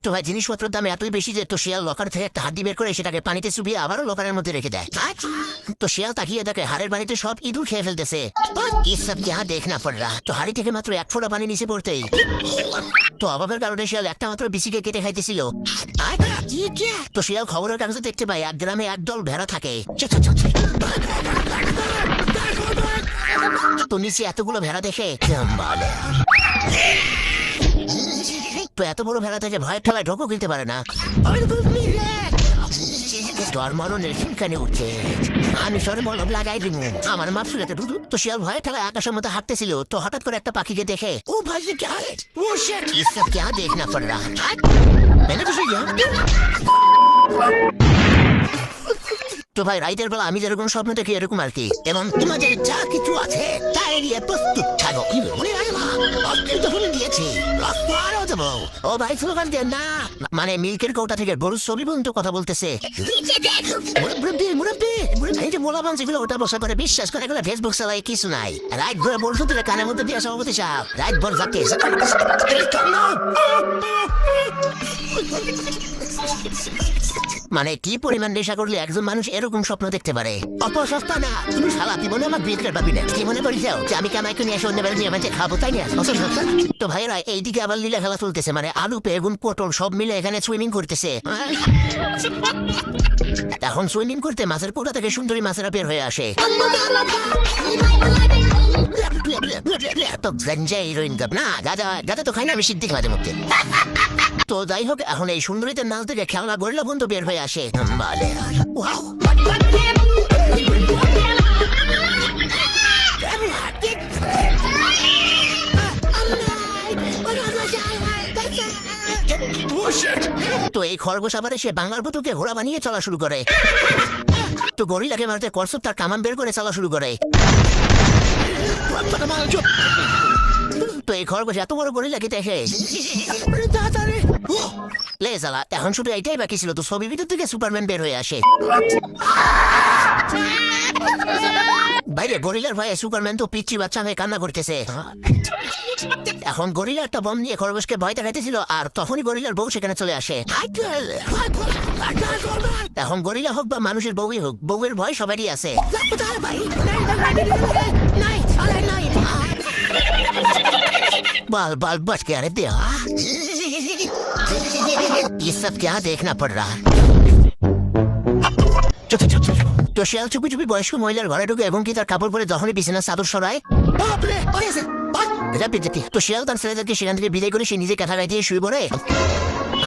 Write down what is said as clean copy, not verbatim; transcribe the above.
তো ভাই জিনিসপত্রের দাম এতই বেশি যে তো শিয়াল লকার থেকে একটা হাড্ডি বের করে সেটাকে পানিতে চুবিয়ে আবারও লকারের মধ্যে রেখে দেয়। তো শিয়াল তাকিয়ে দেখে হাড়ের পানিতে সব ইঁদুর খেয়ে ফেলতেছে। সব क्या देखना पड़ रहा। তো হাড়ি থেকে মাত্র এক ফোঁটা পানি নিচে পড়তেই তো অভাবের কারণে শিয়াল একটা মাত্র বিচিকে কেটে খাইতেছিল। তো শিয়াল খবরের কাগজে দেখতে পায় এক গ্রামে একদল ভেড়া থাকে। তো নিচে এতগুলো ভেড়া দেখে তো এত বড় ভেড়া থেকে ভয়ের ঠেলায় ঢোকও কিনতে পারে না। আমি সরে মলম লাগাই দিব আমার মাপ শুনে তো শিয়াল ভয়ে ঠেলায় আকাশের মধ্যে হাঁটতেছিল। তো হঠাৎ করে একটা পাখিকে দেখে ও ভাই क्या देखना पड़ रहा है। তো ভাই রাইতের বেলা আমি যেরকম স্বপ্ন দেখি এরকম আর কি। এবং তোমাদের যা কিছু আছে তাই নিয়ে প্রস্তুত থাকো। ও ভাই স্লোগান দেন না, মানে মিল্কের কৌটা থেকে বড় ছবি পর্যন্ত কথা বলতেছে। এই যে মোলা বাঞ্চ এগুলো ওটা বসা করে বিশ্বাস করে এগুলো ফেসবুক চালায় কিছু নাই। রাইট ভরে বলছো তুলে কানের মধ্যে দিয়ে সভাপতি সাহেব রাইট ভর যাকে মানে কি পরিমাণ নেশা করলে একজন মানুষ এরকম স্বপ্ন দেখতে পারে। অপসস্তা না তুমি শালা জীবনে আমার বিলকের পাবি না। কি মনে করিস যে আমি কামাইকে নিয়ে এসে অন্য বেলা নিয়ে আমাকে খাবো তাই না? তো ভাইরা এইদিকে আবার লীলা খেলা চলতেছে, মানে আলু বেগুন পটল সব মিলে এখানে সুইমিং করতেছে। এখন সুইমিং করতে মাছের পোড়া থেকে সুন্দরী মাছেরা বের হয়ে আসে। তো যাই হোক এখন এই সুন্দরীদের নাচ থেকে খেলনা গরিলা বন্ধু বের হয়ে আসে। তো এই খরগোশ আবার এসে বাংলার পুতুকে ঘোড়া বানিয়ে চলা শুরু করে। তো গরিলাকে মারতে কর্সব তার কামান বের করে চলা শুরু করে। তো এই খরগোশ এত বড় গরিলাকে দেখে লে চালা এখন শুধু এইটাই বাকি ছিল। তো ছবির ভিতর থেকে সুপারম্যান বের হয়ে আসে। বাইরে গরিলার ভয়ে সুপারম্যান তো পিচ্ছি বাচ্চা হয়ে কান্না করতেছে। এখন গরিলা একটা বম নিয়ে খরগোশকে ভয় দেখাইতেছিল আর তখনই গরিলার বউ সেখানে চলে আসে। এখন গরিলা হোক বা মানুষের বউই হোক বউয়ের ভয় সবারই আছে। बाल बाल बच गया रे दिया। ये सब क्या देखना पड़ रहा है। তো শিয়াল চুপি চুপি বয়স্ক মহিলার ঘরে ঢুকে এবং কি তার কাপড় পরে যখনই বিছানার চাদর সরায় তো শিয়াল তার ছেলেদেরকে সেখান থেকে বিদায় করে সে নিজে কাঁথা গায়ে দিয়ে শুয়ে পড়ে।